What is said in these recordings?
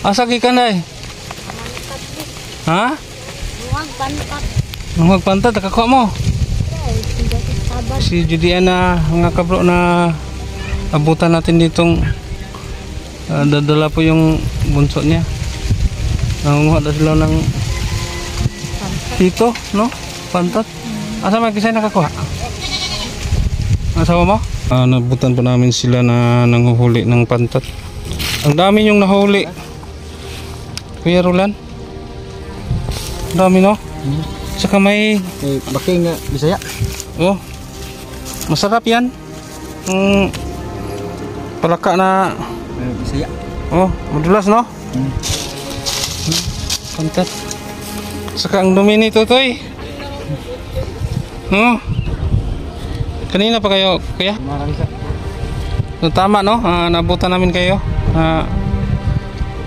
Asa gikan day? Ha? Huwag pantat. Nungag pantat nakakuha mo. Si Judiana mga kabro na abutan natin ditong dadala po yung bunso niya. Nangunguha na sila ng hito, no? Pantat. Asa may kisay nakakuha? Asawa mo? Nabutan po namin sila na nanguhuli ng pantat. Ang dami yung nahuli. Kuya Roland. Ang dami, no? Saka may baking Bisaya. oh, masarap yan. Palaka na Bisaya. oh, madulas, no? Pantat. Saka ang dumi nito, Toy. No? Kanina pa kayo, kuya? So, tama, no? Nabutan namin kayo.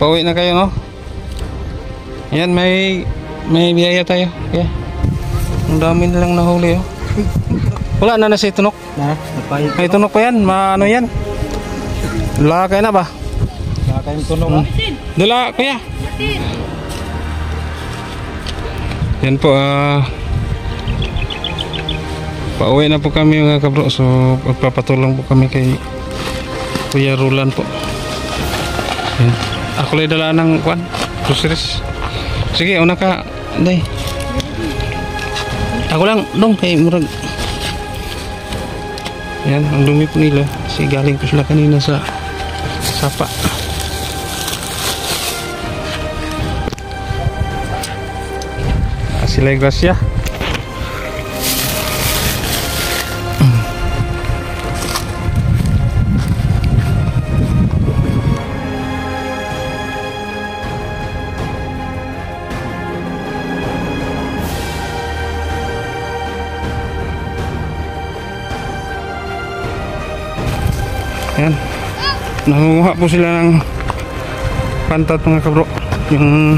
Pauwi na kayo, no? Yan, may biyaya tayo. Kaya ang dami nilang nahuli, oh. Wala na si tunok. May tunok pa yan. Ano yan? Dala kayo na ba? Dala kayong tunok. Dala, kuya. Yan po, pauwi na po kami mga kabro. So magpapatulong po kami kay Kuya Roland po. Yan. Ako lang dala ng kwan, groceries. Sige, una ka, day. Ako lang, dong, kay murag. Yan, ang dumi po nila. Kasi galing po sila kanina sa sapa. Sila yung grasya. Ayan, nangunguha po sila ng pantat mga kabro, yung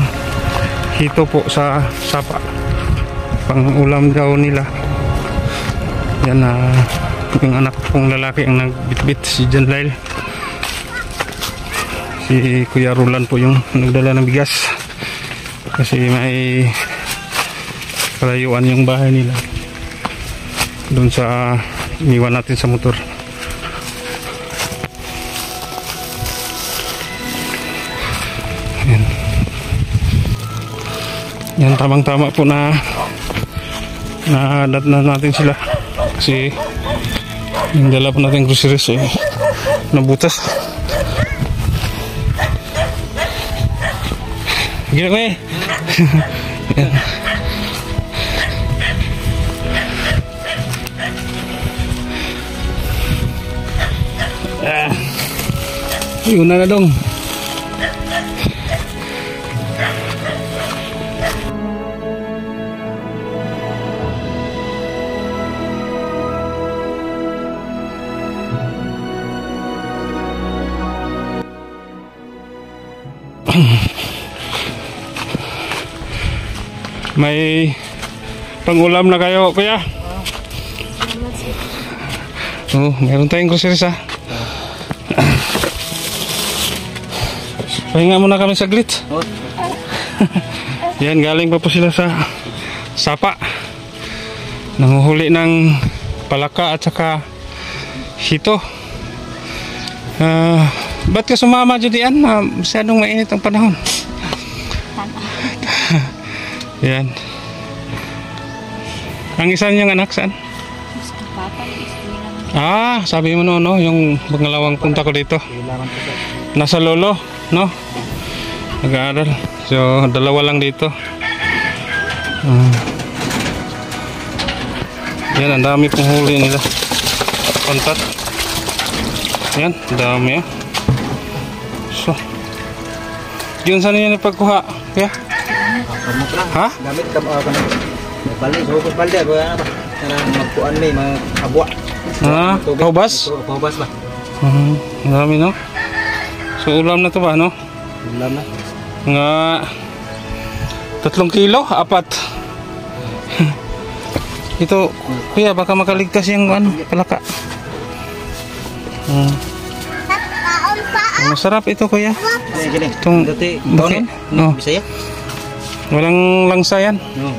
hito po sa sapa, pang ulam daw nila. Yan, yung anak pong lalaki ang nagbitbit, si John Lyle. Si Kuya Roland po yung nagdala ng bigas kasi may kalayuan yung bahay nila doon sa iniwan natin sa motor. Yan, tamang-tama po na nadat na natin sila kasi yung dala po natin groceries nabutas. Gila ko eh. Yan. Yun na dong. May pangulam na kayo, kuya? Oh, meron tayong groceries, ha? Pahinga muna kami saglit. Yan, galing pa po sila sa sapa. Nanguhuli ng palaka at saka hito. Ba't ka sumama dyan? Masyadong mainit ang panahon. Yan. Ang isa niyang anak saan? Sabi mo no, yung pangalawang punta ko dito. Nasa lolo, no? Nag-aaral. So, dalawa lang dito. Yan, ang dami pong huli nila. Pantat. Yan, dami. So, yun saan niya napagkuha? Kaya? Ha? Gamit ka ba ka balik so ko balde ba na magkuan may magabwa. Paubas? Paubas ba? Marami, no? So ulam na to ba, no? Ulam na. Nga 3 kilo, 4. Ito, kuya, baka makaligtas yung palaka. Kaon pa Masarap ito kuya. Gini. Itong Dati buki. Oh, Bisaya. walang langsa yan. No.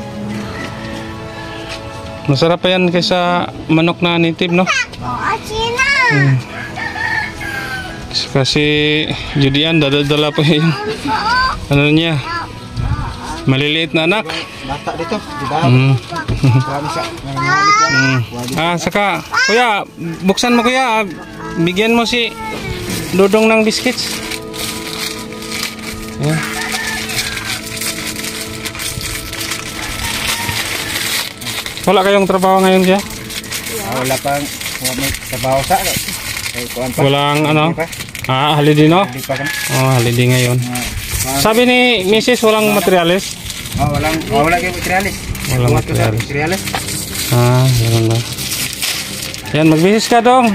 Masarap pa yan kaysa manok na native, no? Kasi Judian, dadala po yung ano niya, maliliit na anak. Bata dito. Diba? Mm. Marami siya. Saka, kuya, buksan mo kuya, bigyan mo si Dodong ng biscuits. Yan. Wala kayong trabaho ngayon kaya? Wala pang may trabaho sa. Walang ano? Holiday no? Hindi pa kami. Oh, holiday ngayon. Sabi ni Mrs. walang materialis? Wala kayong materialis. Walang materialis. Materialis. Ganun ba? Yan, mag-business ka dong.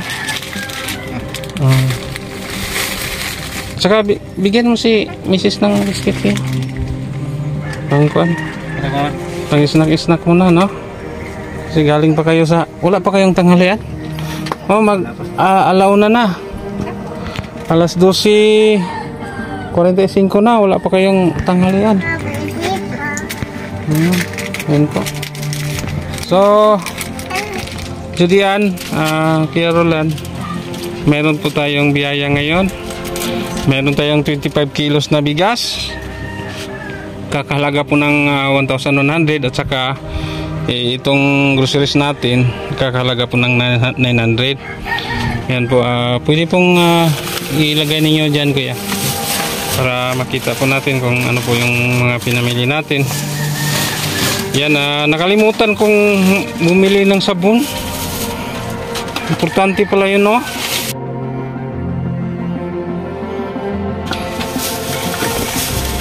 Saka bigyan mo si Mrs. ng biscuit kayo. Pangkuan. Pang snack muna, no? Kasi galing pa kayo sa... Wala pa kayong tanghalian? Oh, alauna na. Alas 12:45 na. Wala pa kayong tanghalian. Yan po. So, Judian, Kuya Roland, meron po tayong biyaya ngayon. Meron tayong 25 kilos na bigas. Kakahalaga po ng 1,100 at saka itong groceries natin kakahalaga po ng 900. Yan po, pwede pong ilagay ninyo dyan kuya para makita po natin kung ano po yung mga pinamili natin. Yan, nakalimutan kong bumili ng sabon. Importante pala yun, no?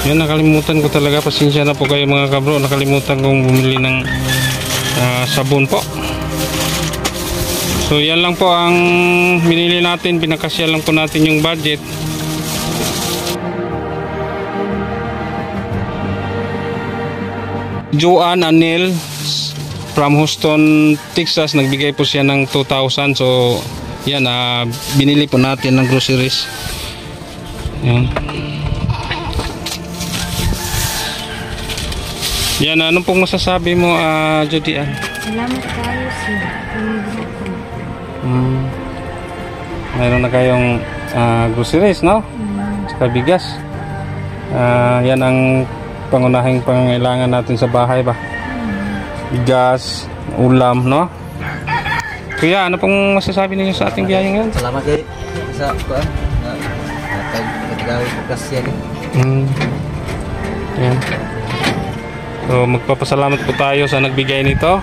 Yan, nakalimutan ko talaga. Pasensya na po kayo mga kabro. Nakalimutan kong bumili ng sabon po. So yan lang po ang binili natin. Pinakasya lang po natin yung budget. Joanne Anil from Houston, Texas. Nagbigay po siya ng 2,000. So yan, binili po natin ng groceries. Yan. Yan, anong pong masasabi mo, Judy? Salamat kayo sir. Mayroon na kayong groceries, no? Saka bigas. Yan ang pangunahing pangangailangan natin sa bahay ba? Bigas, ulam, no? Kuya, ano pong masasabi ninyo sa ating biyaya ngayon? Salamat kayo sa kuan. Pagkagawin ko kasi yan. Yan. So magpapasalamat po tayo sa nagbigay nito,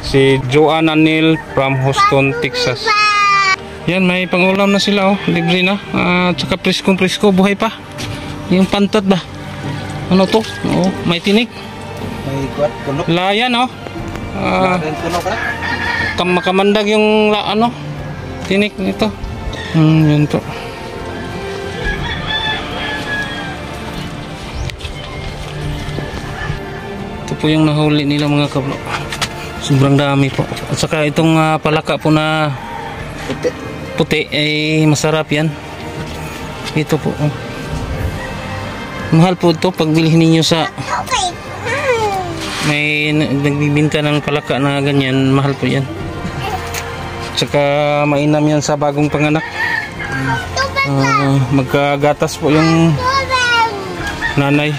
si Joanne Anil from Houston, Texas. Yan, may pangulam na sila, libre na. At saka presko, buhay pa. Yung pantat ba? Ano to? May tinik. May kuat kunok. Layan, Kunok ka. Makamandag yung tinik nito. Yan to. Po yung nahuli nila mga kablo. Sobrang dami po. At saka itong palaka po na puti ay masarap yan. Ito po. Mahal po ito pag bilhin niyo sa may nagbibinta ng palaka na ganyan. Mahal po yan. At saka mainam yan sa bagong panganak. Magkagatas po yung nanay.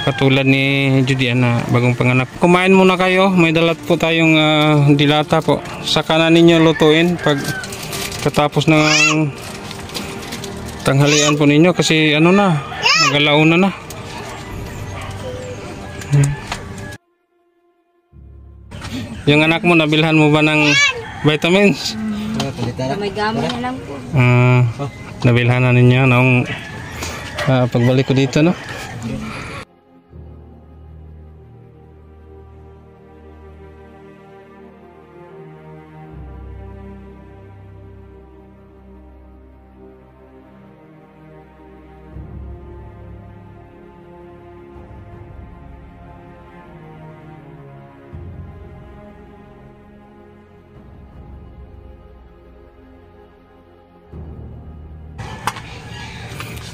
Katulad ni Judian na bagong panganak. Kumain muna kayo. May dalat po tayong dilata po. Saka na ninyo lutuin pag katapos ng tanghalian po ninyo. Kasi magalauna na. Yung anak mo, nabilhan mo ba ng vitamins? May gamot na lang po. Nabilhan na ninyo noong pagbalik ko dito, no?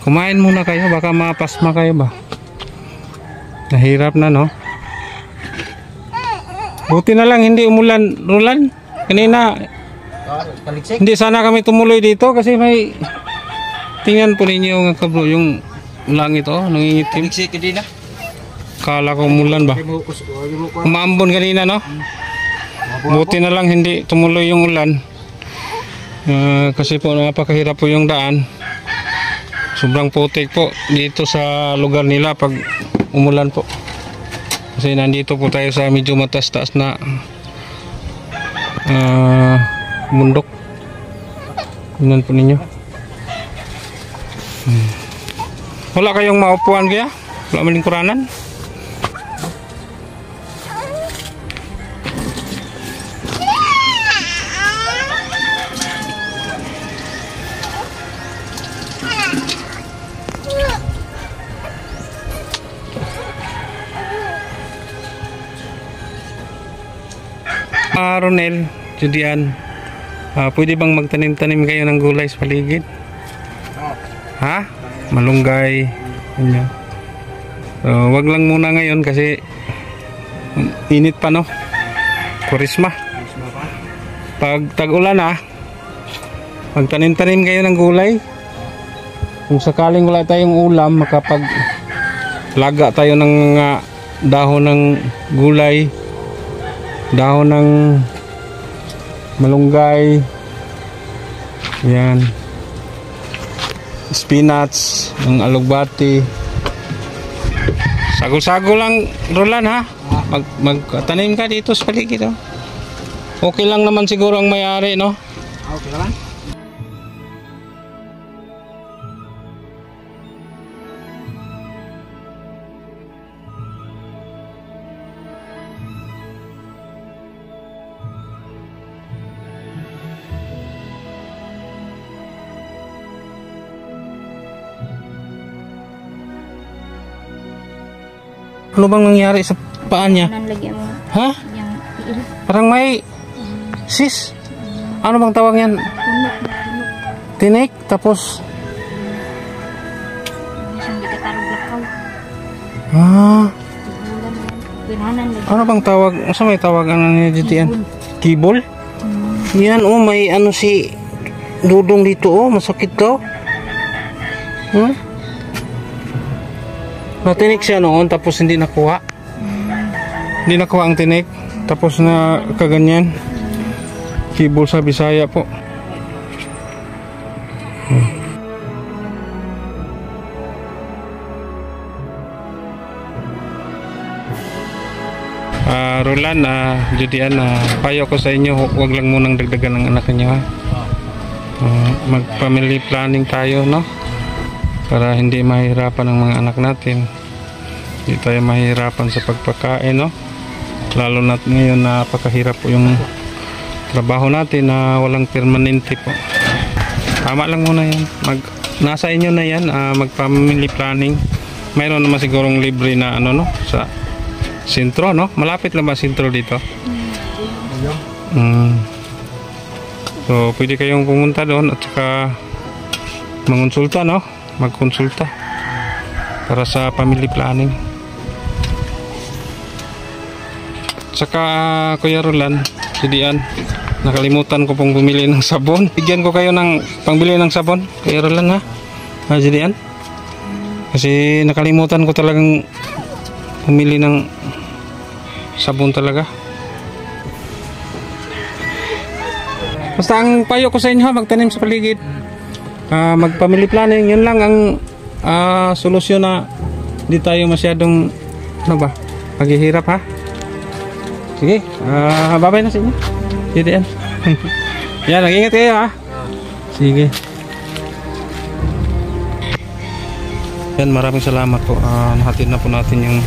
Kumain muna kayo, baka mapasma kayo ba? Nahirap na, no? Buti na lang hindi umulan, Roland. Kanina Kaliksik. hindi sana kami tumuloy dito kasi may, tingnan po ninyo mga kabro, yung langit nangingitim. Kaliksik din na. Kala ko umulan ba? Umaambon kanina, no? Buti na lang hindi tumuloy yung ulan. Kasi po napakahirap po yung daan. Sobrang putik po dito sa lugar nila pag umulan po. Kasi nandito po tayo sa medyo matas-taas na bundok. Tingnan po ninyo. Wala kayong maupuan kaya? Wala malingkuranan? Ronel, Judian, pwede bang magtanim-tanim kayo ng gulay sa paligid? Ha? Malunggay. Ganyan. Wag lang muna ngayon kasi init pa, no? Kurisma. Pag tag-ulan magtanim-tanim kayo ng gulay. Kung sakaling wala tayong ulam, makapaglaga tayo ng dahon ng gulay, dahon ng malunggay, yan, spinach, ng alugbati. Sagol-sagol lang, Roland, ha? Magtanim ka dito sa paligid, okay lang naman siguro ang may-ari, no? Okay naman. Ano bang nangyari sa paa niya? Lagyan mo. Ha? Yung tiil. Parang may sis. Ano bang tawag yan? Tinik, tapos Isang di katarong lakaw. ah, Bulan yan. Pinahanan lagi. ano bang tawag? Asa may tawag ano niya dito yan? Kibol? Yan may ano si Dudong dito masakit daw. Natinik siya noon tapos hindi nakuha. Hindi nakuha ang tinik. Tapos na kaganyan. Kibol sa Bisaya po. Roland, Judian, payo ko sa inyo, huwag lang munang dagdagan ng anak niyo, ha. Mag-family planning tayo, no? Para hindi mahirapan ang mga anak natin. Hindi tayo mahirapan sa pagpakain, no? Lalo na ngayon napakahirap po yung trabaho natin na walang permanente po. Tama lang muna yan. Nasa inyo na yan, mag-family planning. Mayroon naman sigurong libre na ano, no? Sa sentro, no? Malapit lang ba sentro dito? So, pwede kayong pumunta doon at saka mangonsulta, no? Magkonsulta para sa family planning. Saka Kuya Roland, Judian, nakalimutan ko pong bumili ng sabon. Bigyan ko kayo ng pangbili ng sabon, Kuya Roland, ha? Judian? Kasi nakalimutan ko talagang bumili ng sabon talaga. Basta ang payo ko sa inyo, magtanim sa paligid. Mag-family planning, yun lang ang solusyon na di tayo masyadong maghihirap, ha. Sige, babay na sa inyo. Sige yan. Yan, nag-ingat kayo, ha. Sige. Yan, maraming salamat po. Nahatid na po natin yung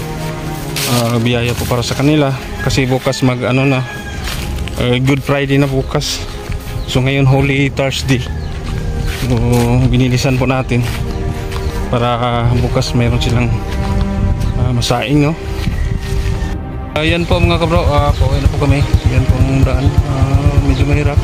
biyaya po para sa kanila. Kasi bukas Good Friday na bukas. So ngayon Holy Thursday. Binilisan po natin para bukas mayroon silang masaing, no? Ayan po mga kabro, pauwi na po kami. Yan po ang daan, medyo mahirap.